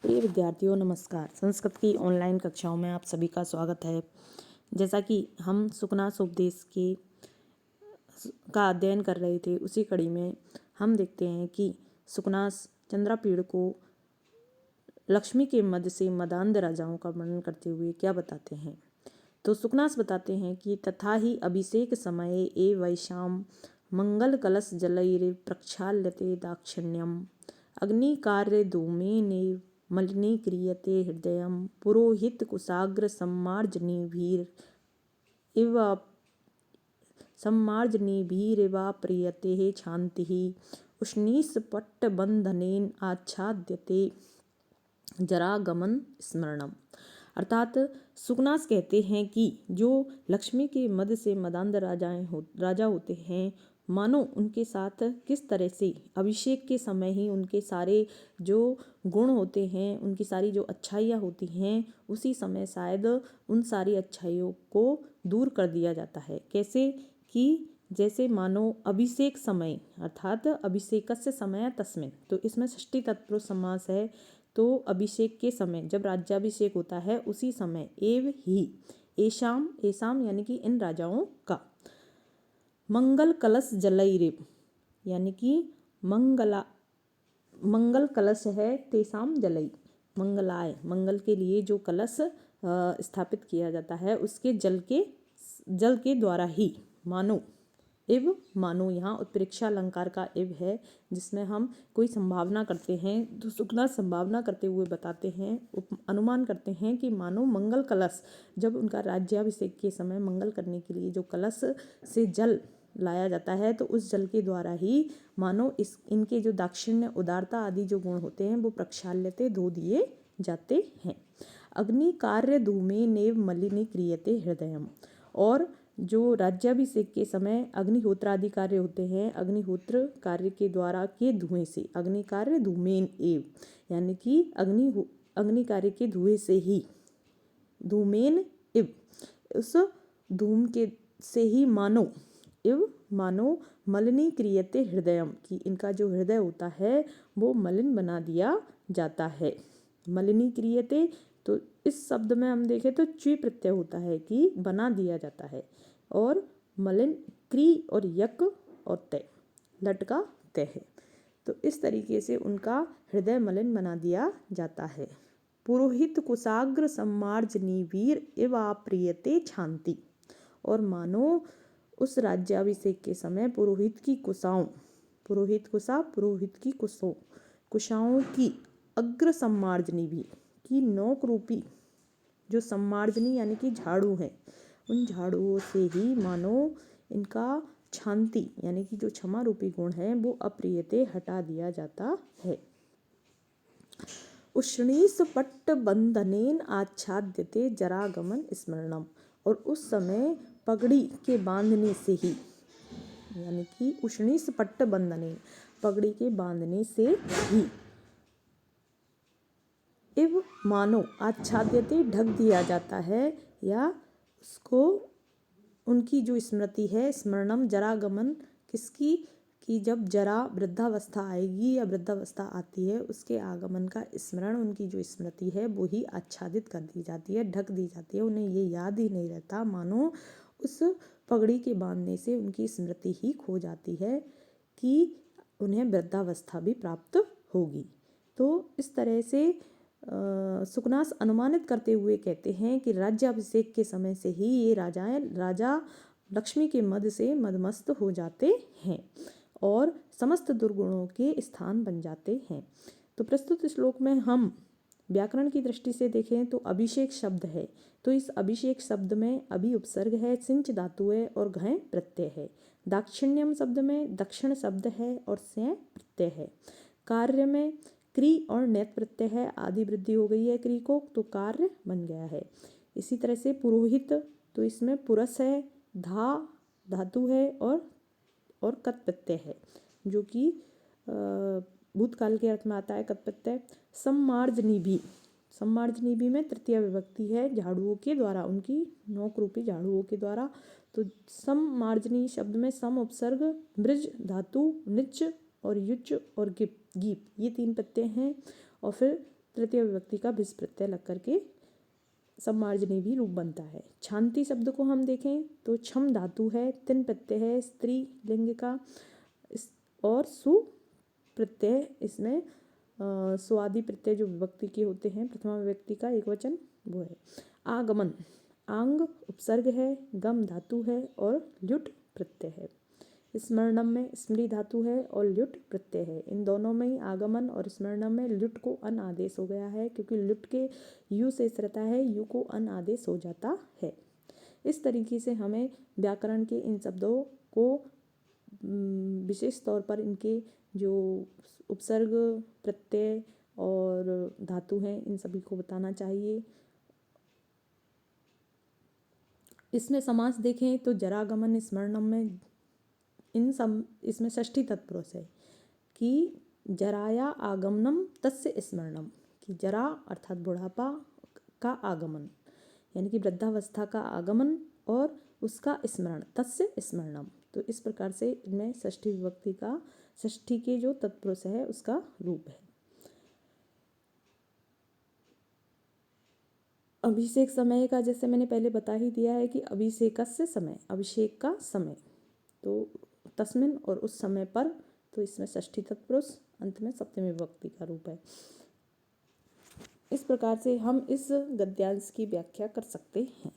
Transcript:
प्रिय विद्यार्थियों नमस्कार। संस्कृत की ऑनलाइन कक्षाओं में आप सभी का स्वागत है। जैसा कि हम सुकनास उपदेश का अध्ययन कर रहे थे, उसी कड़ी में हम देखते हैं कि सुकनास चंद्रापीड़ को लक्ष्मी के मद से मदांध राजाओं का वर्णन करते हुए क्या बताते हैं। तो सुकनास बताते हैं कि तथा ही अभिषेक समये ए वैशाम मंगल कलश जलैरे प्रक्षाल्यते दाक्षिण्यम अग्नि कार्य धूमेने मलिनी क्रियते हृदयम पुरोहित कुशाग्र सम्मार्जनीभिरिवा प्रियते क्षान्तिः उष्णीषपट्टबन्धनेन आच्छाद्यते जरागमन स्मरणम। अर्थात सुकनास कहते हैं कि जो लक्ष्मी के मद से मदांध राजा होते हैं, मानो उनके साथ किस तरह से अभिषेक के समय ही उनके सारे जो गुण होते हैं, उनकी सारी जो अच्छाइयाँ होती हैं, उसी समय शायद उन सारी अच्छाइयों को दूर कर दिया जाता है। कैसे कि जैसे मानो अभिषेक समय, अर्थात अभिषेकस्य समय तस्मिन्, तो इसमें षष्ठी तत्पुरुष समास है। तो अभिषेक के समय जब राज्याभिषेक होता है, उसी समय एव ही एशाम यानी कि इन राजाओं का मंगल कलश जलैरेव यानी कि मंगल कलश है तेसाम जलई, मंगल के लिए जो कलश स्थापित किया जाता है, उसके जल के द्वारा ही मानो यहाँ उत्प्रेक्षा अलंकार का इव है, जिसमें हम कोई संभावना करते हैं। तो सुकनास संभावना करते हुए बताते हैं, अनुमान करते हैं कि मानो मंगल कलश जब उनका राज्याभिषेक के समय मंगल करने के लिए जो कलश से जल लाया जाता है, तो उस जल के द्वारा ही मानो इनके जो दाक्षिण्य उदारता आदि जो गुण होते हैं वो प्रक्षाल्यते धो दिए जाते हैं। अग्नि कार्य धूमे नेव मलिनी क्रियते हृदयम, और जो राज्याभिषेक के समय अग्निहोत्र आदि कार्य होते हैं, अग्निहोत्र कार्य के द्वारा के धुएं से, अग्नि कार्य धूमेन एव यानी कि अग्नि कार्य के धुएं से ही, धूमेन इव उस धूम के से ही मानो मलिनी क्रियते हृदयम कि इनका जो हृदय होता है वो मलिन बना दिया जाता है। मलिनी क्रियते, तो इस शब्द में हम देखें तो च्वी प्रत्यय होता है कि बना दिया जाता है, और मलिन क्री और यक और तय लटका तय है। तो इस तरीके से उनका हृदय मलिन बना दिया जाता है। पुरोहित कुशाग्र सम्मार्जनीवीर इवाप्रियते क्षान्ति, और मानो उस राज्याभिषेक के समय पुरोहित की कुशाओं की अग्र सम्मार्जनी भी की नोक रूपी जो सम्मार्जनी यानी कि झाड़ू है, उन झाड़ुओं से ही मानो इनका क्षान्ति यानी कि जो क्षमा रूपी गुण है वो अप्रियते हटा दिया जाता है। उष्णीषपट्टबन्धनेन आच्छाद्यते जरागमन स्मरणम, और उस समय पगड़ी के बांधने से ही यानी कि उष्णीषपट्टबन्धनेन पगड़ी के बांधने से ही इव मानो आच्छाद्यते ढक दिया जाता है, या उसको उनकी जो स्मृति है, स्मरणम जरागमन किसकी, कि जब जरा वृद्धावस्था आएगी या वृद्धावस्था आती है, उसके आगमन का स्मरण, उनकी जो स्मृति है वो ही आच्छादित कर दी जाती है, ढक दी जाती है। उन्हें ये याद ही नहीं रहता, मानो उस पगड़ी के बांधने से उनकी स्मृति ही खो जाती है कि उन्हें वृद्धावस्था भी प्राप्त होगी। तो इस तरह से सुकनास अनुमानित करते हुए कहते हैं कि राज्याभिषेक के समय से ही ये राजा लक्ष्मी के मद से मदमस्त हो जाते हैं और समस्त दुर्गुणों के स्थान बन जाते हैं। तो प्रस्तुत श्लोक में हम व्याकरण की दृष्टि से देखें तो अभिषेक शब्द है, तो इस अभिषेक शब्द में अभि उपसर्ग है, सिंच धातु है और घय प्रत्यय है। दाक्षिण्यम शब्द में दक्षिण शब्द है और से प्रत्यय है। कार्य में क्री और नेत प्रत्यय है, आदि वृद्धि हो गई है क्री को, तो कार्य बन गया है। इसी तरह से पुरोहित, तो इसमें पुरस है, धातु है और कत प्रत्यय है, जो कि भूतकाल के अर्थ में आता है कत प्रत्यय। सम्मार्जनी में तृतीय विभक्ति है, झाड़ुओं के द्वारा, उनकी नोक रूपी झाड़ुओं के द्वारा। तो सम्मार्जनी शब्द में सम उपसर्ग, मृज धातु, निच और युच और गीप ये तीन प्रत्यय हैं, और फिर तृतीय विभक्ति का भिस प्रत्यय लग करके सम्मार्जनी भी रूप बनता है। छांति शब्द को हम देखें तो छम धातु है, तिन प्रत्यय है स्त्रीलिंग का, और सु प्रत्यय, इसमें स्वादि प्रत्यय जो विभक्ति के होते हैं प्रथमा विभक्ति का एक वचन वो है। आगमन, आंग उपसर्ग है, गम धातु है और ल्युट प्रत्यय है। स्मरणम में स्मृति धातु है और ल्युट प्रत्यय है। इन दोनों में ही आगमन और स्मरणम में ल्युट को अन आदेश हो गया है, क्योंकि ल्युट के यू से रहता है, यू को अन आदेश हो जाता है। इस तरीके से हमें व्याकरण के इन शब्दों को विशेष तौर पर इनके जो उपसर्ग प्रत्यय और धातु हैं इन सभी को बताना चाहिए। इसमें समास देखें तो जरागमन स्मरणम में इसमें षष्ठी तत्पुरुष है कि जराया आगमनम तस्य स्मरणम, कि जरा अर्थात बुढ़ापा का आगमन यानी कि वृद्धावस्था का आगमन और उसका स्मरण, तस्य स्मरणम। तो इस प्रकार से इनमें षष्ठी विभक्ति का षष्ठी के जो तत्पुरुष है उसका रूप है। अभिषेक समय का जैसे मैंने पहले बता ही दिया है कि अभिषेकस्य समय, अभिषेक का समय, तो तस्मिन और उस समय पर, तो इसमें षष्ठी तत्पुरुष, अंत में सप्तमी विभक्ति का रूप है। इस प्रकार से हम इस गद्यांश की व्याख्या कर सकते हैं।